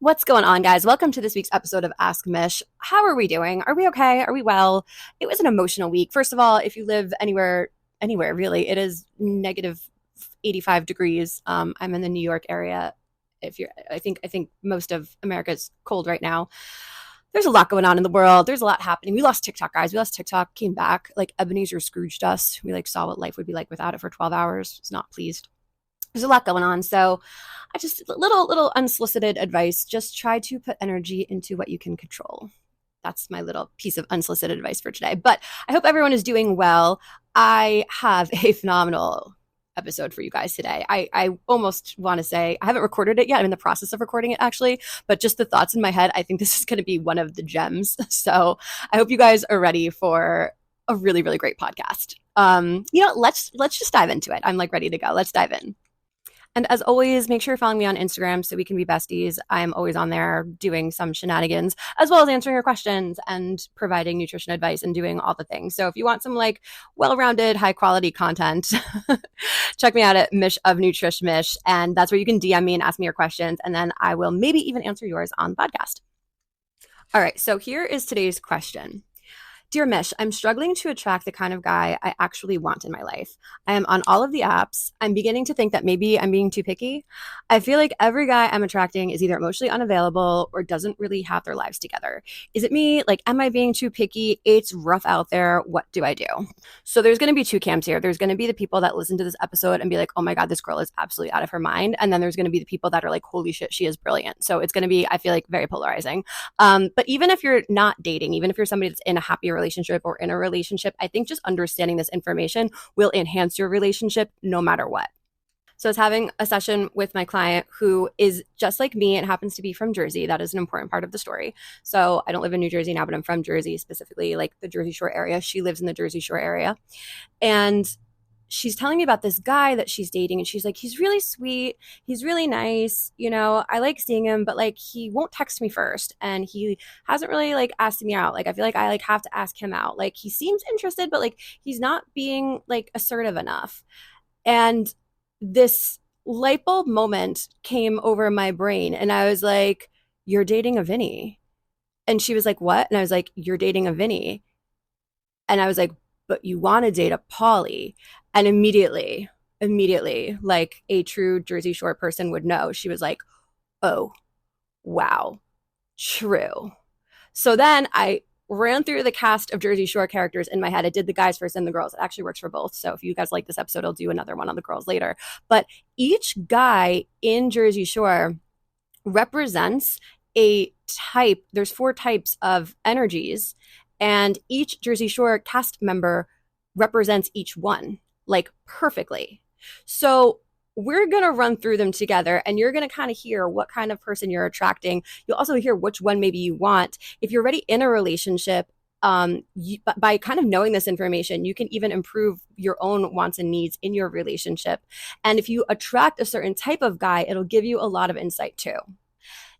What's going on, guys? Welcome to this week's episode of Ask Mish. How are we doing? Are we okay? Are we well? It was an emotional week. First of all, if you live anywhere really, it is negative 85 degrees. I'm in the New York area. I think most of America is cold right now. There's a lot going on in the world. There's a lot happening. We lost TikTok, guys. We lost TikTok, came back. Like Ebenezer Scrooged us. We saw what life would be like without it for 12 hours. Was not pleased. There's a lot going on. So I just little unsolicited advice. Just try to put energy into what you can control. That's my little piece of unsolicited advice for today. But I hope everyone is doing well. I have a phenomenal episode for you guys today. I almost want to say I haven't recorded it yet. I'm in the process of recording it actually, but just the thoughts in my head, I think this is going to be one of the gems. So I hope you guys are ready for a really, really great podcast. Let's just dive into it. I'm ready to go. Let's dive in. And as always, make sure you're following me on Instagram so we can be besties. I'm always on there doing some shenanigans, as well as answering your questions and providing nutrition advice and doing all the things. So if you want some well-rounded, high-quality content, check me out at Mish of Nutrish Mish. And that's where you can DM me and ask me your questions. And then I will maybe even answer yours on the podcast. All right, so here is today's question. Dear Mish, I'm struggling to attract the kind of guy I actually want in my life. I am on all of the apps. I'm beginning to think that maybe I'm being too picky. I feel like every guy I'm attracting is either emotionally unavailable or doesn't really have their lives together. Is it me? Am I being too picky? It's rough out there. What do I do? So there's going to be two camps here. There's going to be the people that listen to this episode and be like, oh my God, this girl is absolutely out of her mind. And then there's going to be the people that are like, holy shit, she is brilliant. So it's going to be, I feel very polarizing. But even if you're not dating, even if you're somebody that's in a happy relationship or in a relationship, I think just understanding this information will enhance your relationship no matter what. So I was having a session with my client who is just like me and happens to be from Jersey. That is an important part of the story. So I don't live in New Jersey now, but I'm from Jersey, specifically the Jersey Shore area. She lives in the Jersey Shore area. And she's telling me about this guy that she's dating. And she's like, he's really sweet. He's really nice. I like seeing him, but he won't text me first. And he hasn't really asked me out. I feel like I have to ask him out. He seems interested, but he's not being assertive enough. And this light bulb moment came over my brain. And I was like, you're dating a Vinny. And she was like, what? And I was like, you're dating a Vinny. And I was like, but you want to date a Pauly. And immediately, like a true Jersey Shore person would know, she was like, oh, wow, true. So then I ran through the cast of Jersey Shore characters in my head. I did the guys first and the girls. It actually works for both. So if you guys like this episode, I'll do another one on the girls later. But each guy in Jersey Shore represents a type. There's 4 types of energies, and each Jersey Shore cast member represents each one perfectly. So we're going to run through them together, and you're going to kind of hear what kind of person you're attracting. You'll also hear which one maybe you want. If you're already in a relationship, by kind of knowing this information, you can even improve your own wants and needs in your relationship. And if you attract a certain type of guy, it'll give you a lot of insight too.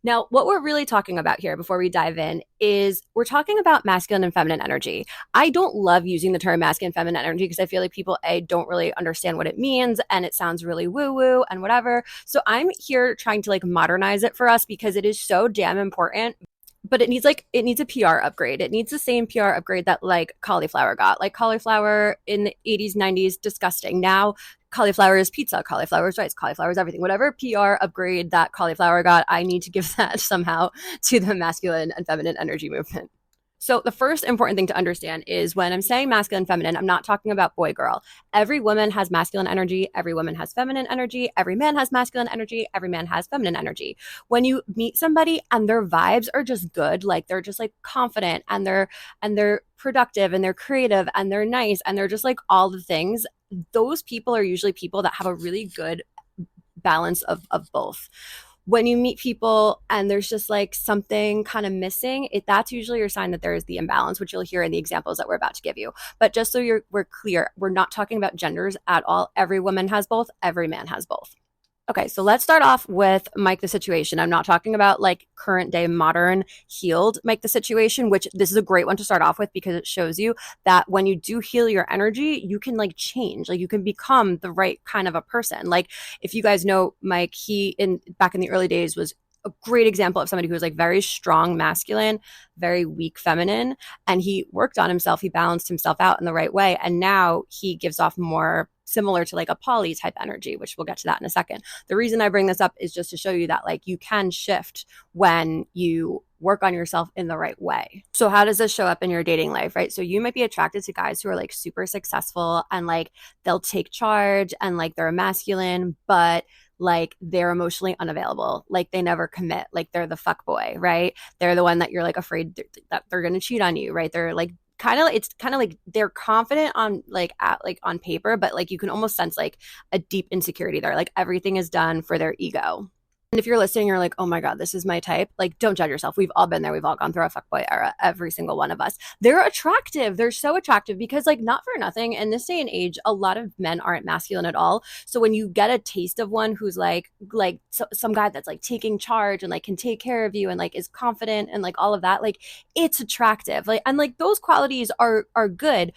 Now, what we're really talking about here before we dive in is we're talking about masculine and feminine energy. I don't love using the term masculine and feminine energy because I feel like people, don't really understand what it means, and it sounds really woo-woo and whatever. So I'm here trying to modernize it for us because it is so damn important. But it needs a PR upgrade. It needs the same PR upgrade that cauliflower got. Cauliflower in the 80s, 90s, disgusting. Now cauliflower is pizza, cauliflower is rice, cauliflower is everything. Whatever PR upgrade that cauliflower got, I need to give that somehow to the masculine and feminine energy movement. So the first important thing to understand is when I'm saying masculine and feminine, I'm not talking about boy girl. Every woman has masculine energy. Every woman has feminine energy. Every man has masculine energy. Every man has feminine energy. When you meet somebody and their vibes are just good, they're just confident and they're productive and they're creative and they're nice and they're just all the things, those people are usually people that have a really good balance of both. When you meet people and there's just something kind of missing, that's usually your sign that there is the imbalance, which you'll hear in the examples that we're about to give you. But just so we're clear, we're not talking about genders at all. Every woman has both. Every man has both. Okay, so let's start off with Mike the Situation. I'm not talking about current day modern healed Mike the Situation, which this is a great one to start off with because it shows you that when you do heal your energy, you can change, you can become the right kind of a person. If you guys know Mike, he back in the early days was a great example of somebody who was like very strong masculine, very weak feminine, and he worked on himself. He balanced himself out in the right way, and now he gives off more similar to like a Pauly type energy, which we'll get to that in a second. The reason I bring this up is just to show you that like you can shift when you work on yourself in the right way. So how does this show up in your dating life, right? So you might be attracted to guys who are like super successful and like they'll take charge and like they're masculine, but like they're emotionally unavailable, like they never commit, like they're the fuck boy, right? They're the one that you're like afraid that they're going to cheat on you, right? They're like it's kind of like they're confident on like on paper, but like you can almost sense like a deep insecurity there, like everything is done for their ego. And if you're listening, you're like, oh my God, this is my type. Like, don't judge yourself. We've all been there. We've all gone through a fuckboy era, every single one of us. They're attractive. They're so attractive because like not for nothing. In this day and age, a lot of men aren't masculine at all. So when you get a taste of one who's like some guy that's like taking charge and like can take care of you and like is confident and like all of that, like it's attractive. Like, and like those qualities are good,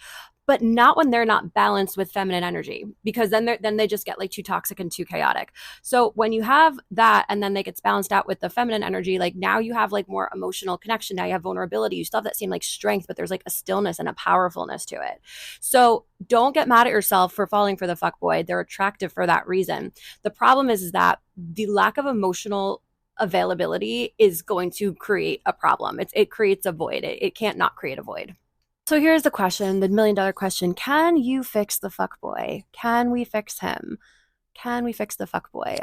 but not when they're not balanced with feminine energy, because then they just get like too toxic and too chaotic. So when you have that and then they gets balanced out with the feminine energy, like now you have like more emotional connection. Now you have vulnerability. You still have that same like strength, but there's like a stillness and a powerfulness to it. So don't get mad at yourself for falling for the fuckboy. They're attractive for that reason. The problem is that the lack of emotional availability is going to create a problem. It creates a void. It can't not create a void. So here's the question, the $1,000,000 question. Can you fix the fuckboy? Can we fix him? Can we fix the fuckboy?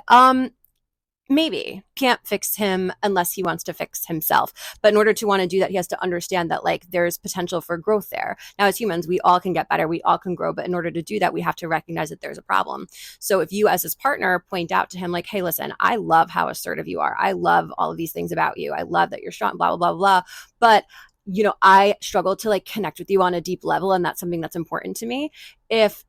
Maybe. Can't fix him unless he wants to fix himself. But in order to want to do that, he has to understand that like there's potential for growth there. Now, as humans, we all can get better. We all can grow. But in order to do that, we have to recognize that there's a problem. So if you as his partner point out to him like, hey, listen, I love how assertive you are. I love all of these things about you. I love that you're strong, blah, blah, blah, blah. But you know, I struggle to like connect with you on a deep level. And that's something that's important to me. If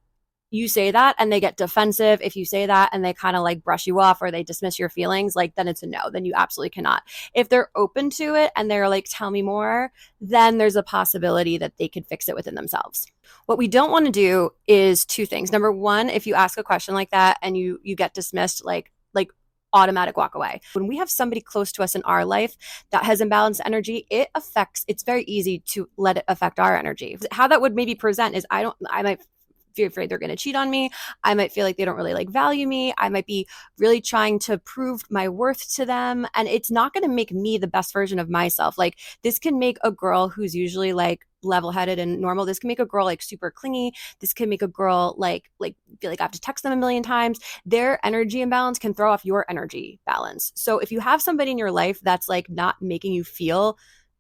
you say that and they get defensive, if you say that and they kind of like brush you off or they dismiss your feelings, like then it's a no, then you absolutely cannot. If they're open to it and they're like, tell me more, then there's a possibility that they could fix it within themselves. What we don't want to do is two things. Number one, if you ask a question like that and you get dismissed, like automatic walk away. When we have somebody close to us in our life that has imbalanced energy, it's very easy to let it affect our energy. How that would maybe present is I might feel afraid they're going to cheat on me. I might feel like they don't really like value me. I might be really trying to prove my worth to them. And it's not going to make me the best version of myself. Like this can make a girl who's usually like level-headed and normal. This can make a girl like super clingy. This can make a girl like feel like I have to text them a million times. Their energy imbalance can throw off your energy balance. So if you have somebody in your life that's like not making you feel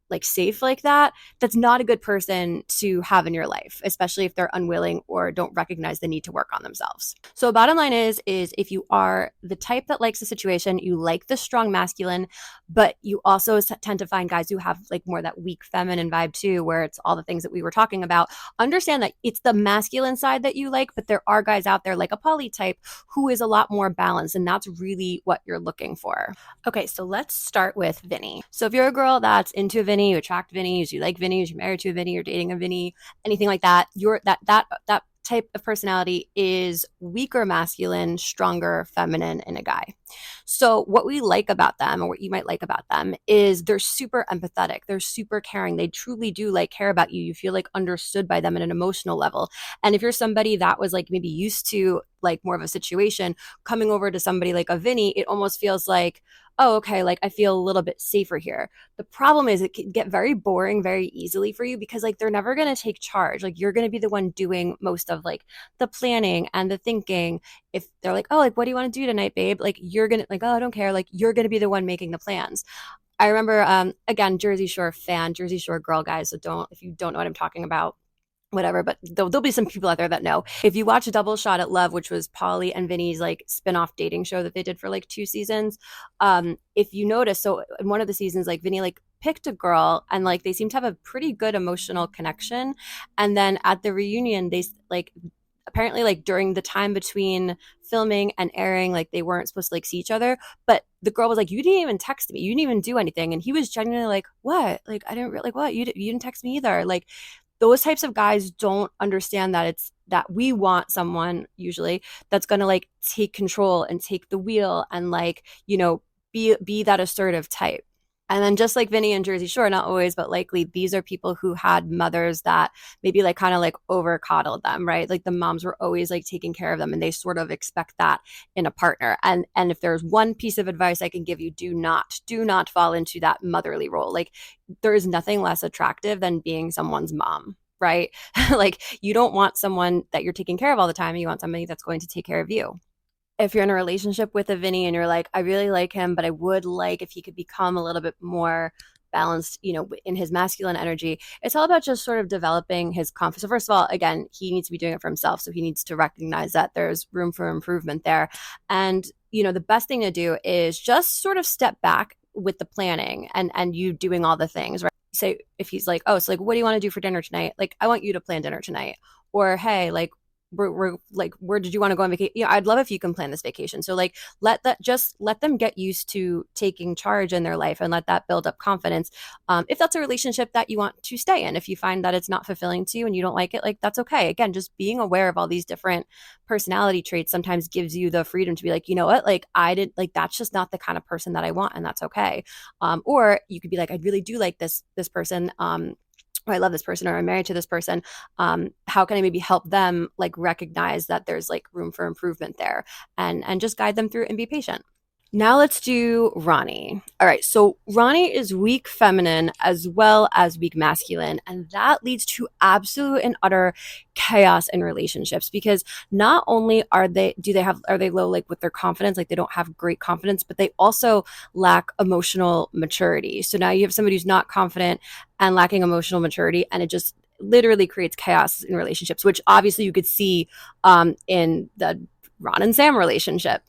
like safe like that, that's not a good person to have in your life, especially if they're unwilling or don't recognize the need to work on themselves. So bottom line is if you are the type that likes the situation, you like the strong masculine, but you also tend to find guys who have like more that weak feminine vibe too, where it's all the things that we were talking about, understand that it's the masculine side that you like, but there are guys out there like a Pauly type who is a lot more balanced, and that's really what you're looking for. Okay, so let's start with Vinny. So if you're a girl that's into Vinny, you attract Vinny, you like Vinny, you're married to a Vinny, you're dating a Vinny, anything like that, that type of personality is weaker masculine, stronger feminine in a guy. So what we like about them, or what you might like about them, is they're super empathetic. They're super caring. They truly do like care about you. You feel like understood by them at an emotional level. And if you're somebody that was like maybe used to like more of a situation, coming over to somebody like a Vinny, it almost feels like, oh, okay, like I feel a little bit safer here. The problem is it can get very boring very easily for you because like they're never going to take charge. Like you're going to be the one doing most of like the planning and the thinking. If they're like, oh, like what do you want to do tonight, babe? Like you're going to like, oh, I don't care. Like you're going to be the one making the plans. I remember, again, Jersey Shore fan, Jersey Shore girl, guys. So if you don't know what I'm talking about, whatever, but there'll be some people out there that know. If you watch Double Shot at Love, which was Pauly and Vinny's like spin-off dating show that they did for like 2 seasons, if you notice, so in one of the seasons, like Vinny like picked a girl and like they seemed to have a pretty good emotional connection. And then at the reunion, they like apparently like during the time between filming and airing, like they weren't supposed to like see each other, but the girl was like, you didn't even text me, you didn't even do anything. And he was genuinely like, what? Like I didn't like what? You didn't text me either. Like those types of guys don't understand that it's that we want someone usually that's going to like take control and take the wheel and like, you know, be that assertive type. And then just like Vinny and Jersey Shore, not always, but likely these are people who had mothers that maybe like kind of like over coddled them, right? Like the moms were always like taking care of them and they sort of expect that in a partner. And if there's one piece of advice I can give you, do not fall into that motherly role. Like there is nothing less attractive than being someone's mom, right? Like you don't want someone that you're taking care of all the time. You want somebody that's going to take care of you. If you're in a relationship with a Vinny and you're like, I really like him, but I would like if he could become a little bit more balanced, in his masculine energy, it's all about just sort of developing his confidence. So first of all, again, he needs to be doing it for himself. So he needs to recognize that there's room for improvement there. And, the best thing to do is just sort of step back with the planning and you doing all the things, right? Say if he's like, oh, so like, what do you want to do for dinner tonight? Like, I want you to plan dinner tonight. Or, hey, like, we're like, where did you want to go on vacation? I'd love if you can plan this vacation. So like let them get used to taking charge in their life and let that build up confidence. If that's a relationship that you want to stay in, if you find that it's not fulfilling to you and you don't like it, like that's okay. Again, just being aware of all these different personality traits sometimes gives you the freedom to be like, you know what, like I did, like that's just not the kind of person that I want, and that's okay. Or you could be like, I really do like this person. Or I love this person, or I'm married to this person. How can I maybe help them like recognize that there's like room for improvement there, and just guide them through and be patient. Now let's do Ronnie. All right, so Ronnie is weak feminine as well as weak masculine, and that leads to absolute and utter chaos in relationships because not only are they low like with their confidence, like they don't have great confidence, but they also lack emotional maturity. So now you have somebody who's not confident and lacking emotional maturity, and it just literally creates chaos in relationships, which obviously you could see in the Ron and Sam relationship.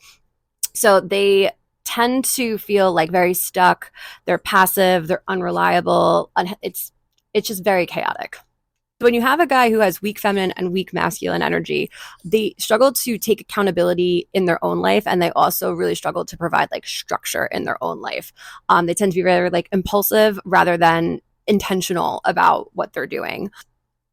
So they tend to feel like very stuck. They're passive. They're unreliable. It's just very chaotic. When you have a guy who has weak feminine and weak masculine energy, they struggle to take accountability in their own life, and they also really struggle to provide like structure in their own life. They tend to be very like impulsive rather than intentional about what they're doing.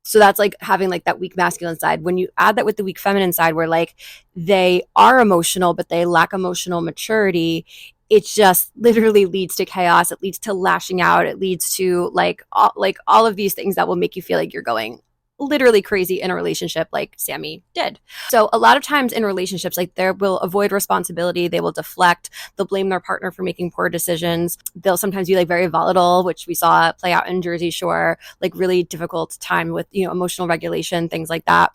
So that's like having like that weak masculine side. When you add that with the weak feminine side, where like they are emotional, but they lack emotional maturity, it just literally leads to chaos. It leads to lashing out. It leads to like all of these things that will make you feel like you're going literally crazy in a relationship like Sammy did. So a lot of times in relationships, like they will avoid responsibility. They will deflect. They'll blame their partner for making poor decisions. They'll sometimes be like very volatile, which we saw play out in Jersey Shore, like really difficult time with, emotional regulation, things like that.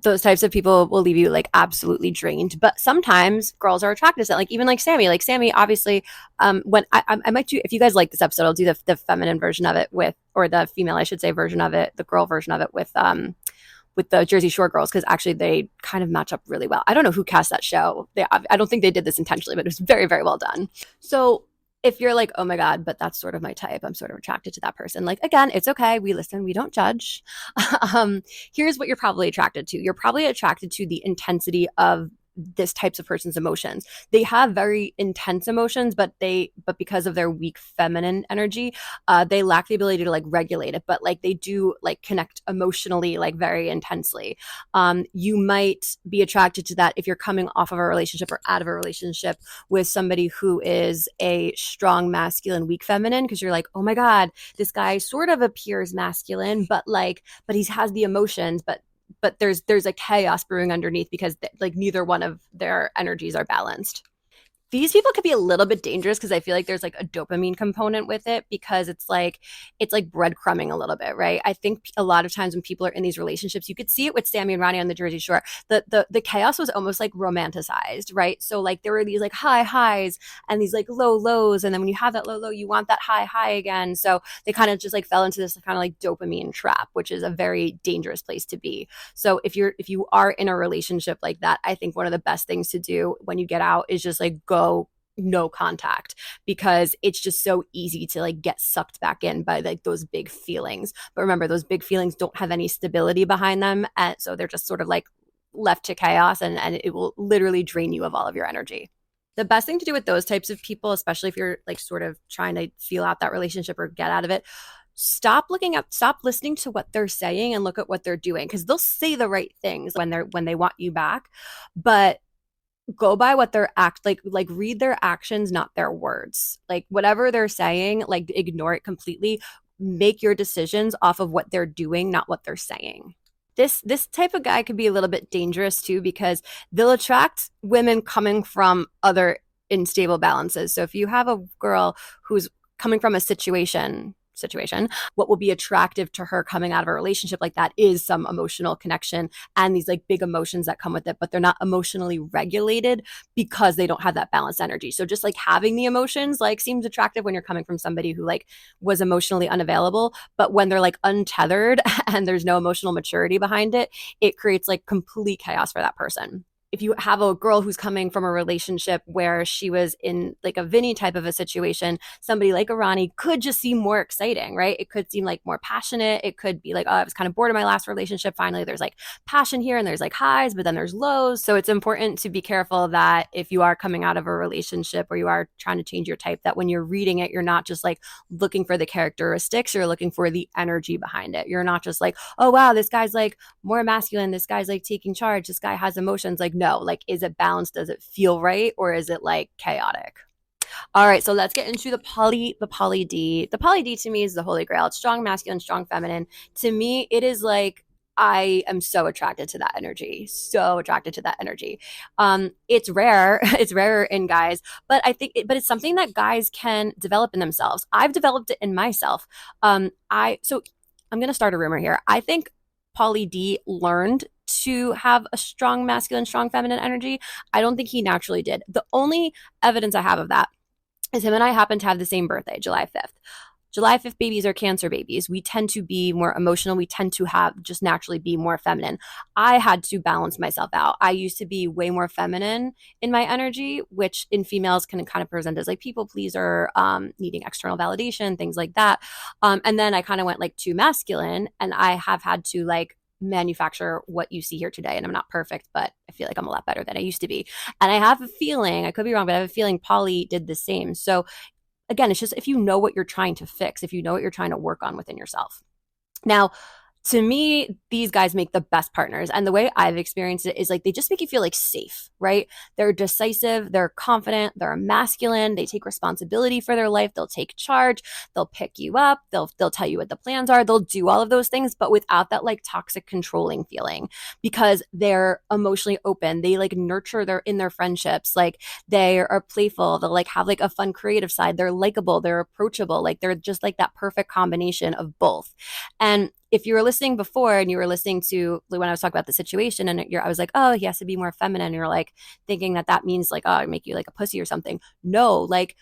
Those types of people will leave you like absolutely drained. But sometimes girls are attracted to that. Like even like Sammy. Like Sammy, obviously, when I might do, if you guys like this episode, I'll do the feminine version of it with, or the female, I should say, version of it, the girl version of it with the Jersey Shore girls, because actually they kind of match up really well. I don't know who cast that show. I don't think they did this intentionally, but it was very, very well done. So if you're like, oh my God, but that's sort of my type, I'm sort of attracted to that person. Like, again, it's okay. We listen, we don't judge. Here's what you're probably attracted to. You're probably attracted to the intensity of this types of person's emotions. They have very intense emotions, but because of their weak feminine energy, they lack the ability to like regulate it, but like they do like connect emotionally, like very intensely. You might be attracted to that if you're coming off of a relationship or out of a relationship with somebody who is a strong masculine, weak feminine, because you're like, oh my God, this guy sort of appears masculine, but he has the emotions, but there's a chaos brewing underneath because like neither one of their energies are balanced. These people could be a little bit dangerous because I feel like there's like a dopamine component with it, because it's like breadcrumbing a little bit, right? I think a lot of times when people are in these relationships, you could see it with Sammy and Ronnie on the Jersey Shore. The chaos was almost like romanticized, right? So like there were these like high highs and these like low lows, and then when you have that low low, you want that high high again. So they kind of just like fell into this kind of like dopamine trap, which is a very dangerous place to be. So if you are in a relationship like that, I think one of the best things to do when you get out is just like go no contact, because it's just so easy to like get sucked back in by like those big feelings. But remember, those big feelings don't have any stability behind them, and so they're just sort of like left to chaos, and it will literally drain you of all of your energy. The best thing to do with those types of people, especially if you're like sort of trying to feel out that relationship or get out of it, stop listening to what they're saying and look at what they're doing, because they'll say the right things when they want you back, but go by what they're like read their actions, not their words. Like whatever they're saying, like ignore it completely. Make your decisions off of what they're doing, not what they're saying. This type of guy could be a little bit dangerous too, because they'll attract women coming from other unstable balances. So if you have a girl who's coming from a situation, what will be attractive to her coming out of a relationship like that is some emotional connection and these like big emotions that come with it, but they're not emotionally regulated because they don't have that balanced energy. So just like having the emotions like seems attractive when you're coming from somebody who like was emotionally unavailable, but when they're like untethered and there's no emotional maturity behind it, it creates like complete chaos for that person. If you have a girl who's coming from a relationship where she was in like a Vinny type of a situation, somebody like Arani could just seem more exciting, right? It could seem like more passionate. It could be like, oh, I was kind of bored of my last relationship. Finally, there's like passion here and there's like highs, but then there's lows. So it's important to be careful that if you are coming out of a relationship or you are trying to change your type, that when you're reading it, you're not just like looking for the characteristics, you're looking for the energy behind it. You're not just like, oh, wow, this guy's like more masculine. This guy's like taking charge. This guy has emotions. Like, no, like, is it balanced? Does it feel right? Or is it like chaotic? All right, so let's get into the Pauly D. The Pauly D to me is the holy grail. It's strong masculine, strong feminine. To me, it is like I am so attracted to that energy. So attracted to that energy. It's rare. It's rarer in guys, but but it's something that guys can develop in themselves. I've developed it in myself. So I'm gonna start a rumor here. I think Pauly D learned to have a strong masculine, strong feminine energy. I don't think he naturally did. The only evidence I have of that is him and I happen to have the same birthday, July 5th. July 5th babies are Cancer babies. We tend to be more emotional. We tend to have just naturally be more feminine. I had to balance myself out. I used to be way more feminine in my energy, which in females can kind of present as like people pleaser, needing external validation, things like that. And then I kind of went like too masculine, and I have had to like manufacture what you see here today. And I'm not perfect, but I feel like I'm a lot better than I used to be. And I have a feeling, I could be wrong, but I have a feeling Pauly did the same. So again, it's just if you know what you're trying to fix, if you know what you're trying to work on within yourself. Now, to me, these guys make the best partners. And the way I've experienced it is like they just make you feel like safe, right? They're decisive, they're confident, they're masculine, they take responsibility for their life, they'll take charge, they'll pick you up, they'll tell you what the plans are, they'll do all of those things, but without that like toxic controlling feeling because they're emotionally open. They like nurture their friendships, like they are playful, they'll like have like a fun creative side, they're likable, they're approachable, like they're just like that perfect combination of both. And if you were listening before and you were listening to when I was talking about the situation and I was like, oh, he has to be more feminine. And you're like thinking that means like, oh, I make you like a pussy or something. No, like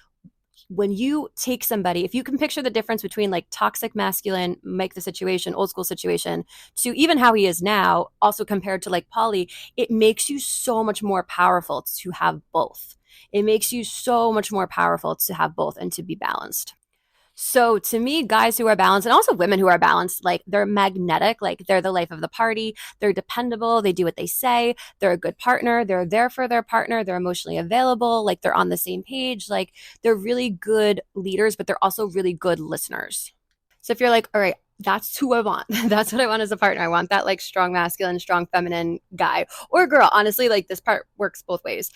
when you take somebody, if you can picture the difference between like toxic masculine, Mike the Situation, old school Situation, to even how he is now, also compared to like Pauly, it makes you so much more powerful to have both. It makes you so much more powerful to have both and to be balanced. So to me, guys who are balanced and also women who are balanced, like they're magnetic, like they're the life of the party, they're dependable, they do what they say, they're a good partner, they're there for their partner, they're emotionally available, like they're on the same page, like they're really good leaders, but they're also really good listeners. So if you're like, all right, that's who I want. That's what I want as a partner. I want that like strong masculine, strong feminine guy or girl. Honestly, like this part works both ways.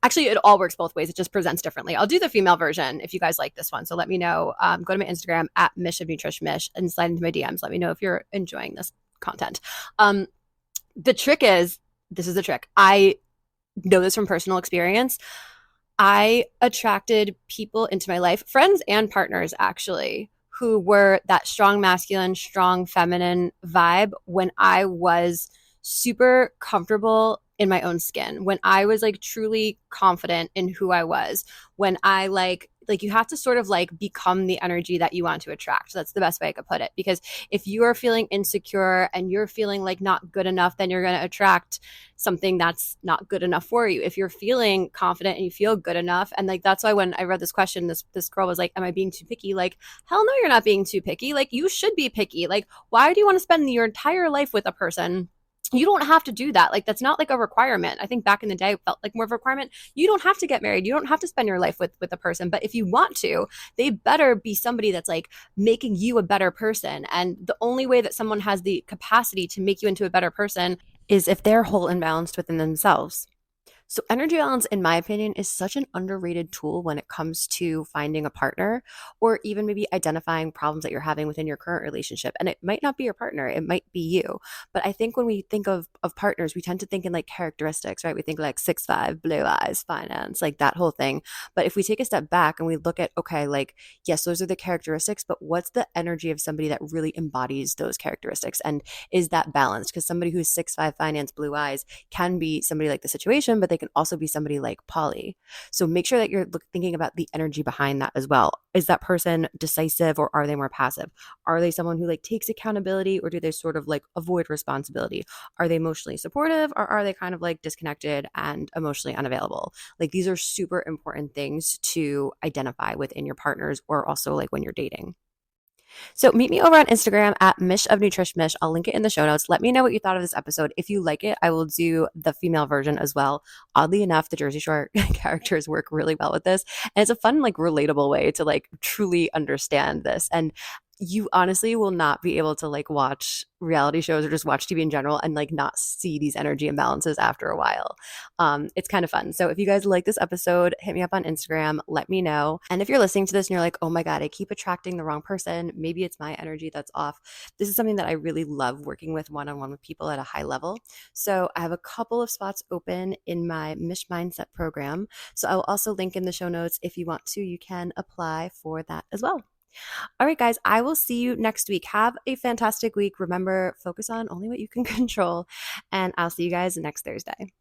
Actually, it all works both ways. It just presents differently. I'll do the female version if you guys like this one. So let me know. Go to my Instagram at Mish of Nutrish and slide into my DMs. Let me know if you're enjoying this content. The trick is, this is the trick. I know this from personal experience. I attracted people into my life, friends and partners actually, who were that strong masculine, strong feminine vibe when I was super comfortable in my own skin, when I was like truly confident in who I was, when I like you have to sort of like become the energy that you want to attract. So that's the best way I could put it. Because if you are feeling insecure and you're feeling like not good enough, then you're going to attract something that's not good enough for you. If you're feeling confident and you feel good enough, and like that's why when I read this question, this girl was like, am I being too picky? Like, hell no, you're not being too picky. Like, you should be picky. Like, why do you want to spend your entire life with a person? You don't have to do that. Like, that's not like a requirement. I think back in the day it felt like more of a requirement. You don't have to get married. You don't have to spend your life with a person. But if you want to, they better be somebody that's like making you a better person. And the only way that someone has the capacity to make you into a better person is if they're whole and balanced within themselves. So, energy balance, in my opinion, is such an underrated tool when it comes to finding a partner or even maybe identifying problems that you're having within your current relationship. And it might not be your partner, it might be you. But I think when we think of partners, we tend to think in like characteristics, right? We think like 6'5", blue eyes, finance, like that whole thing. But if we take a step back and we look at, okay, like, yes, those are the characteristics, but what's the energy of somebody that really embodies those characteristics? And is that balanced? Because somebody who's 6'5", finance, blue eyes can be somebody like the situation, but they can also be somebody like Pauly. So make sure that you're thinking about the energy behind that as well. Is that person decisive or are they more passive? Are they someone who like takes accountability or do they sort of like avoid responsibility? Are they emotionally supportive or are they kind of like disconnected and emotionally unavailable? Like these are super important things to identify within your partners or also like when you're dating. So meet me over on Instagram at Mish of Nutrition Mish. I'll link it in the show notes. Let me know what you thought of this episode. If you like it, I will do the female version as well. Oddly enough, the Jersey Shore characters work really well with this. And it's a fun, like relatable way to like truly understand this. And you honestly will not be able to like watch reality shows or just watch TV in general and like not see these energy imbalances after a while. It's kind of fun. So if you guys like this episode, hit me up on Instagram, let me know. And if you're listening to this and you're like, oh my God, I keep attracting the wrong person, maybe it's my energy that's off. This is something that I really love working with one-on-one with people at a high level. So I have a couple of spots open in my Mish Mindset program. So I will also link in the show notes. If you want to, you can apply for that as well. All right, guys, I will see you next week. Have a fantastic week. Remember, focus on only what you can control, and I'll see you guys next Thursday.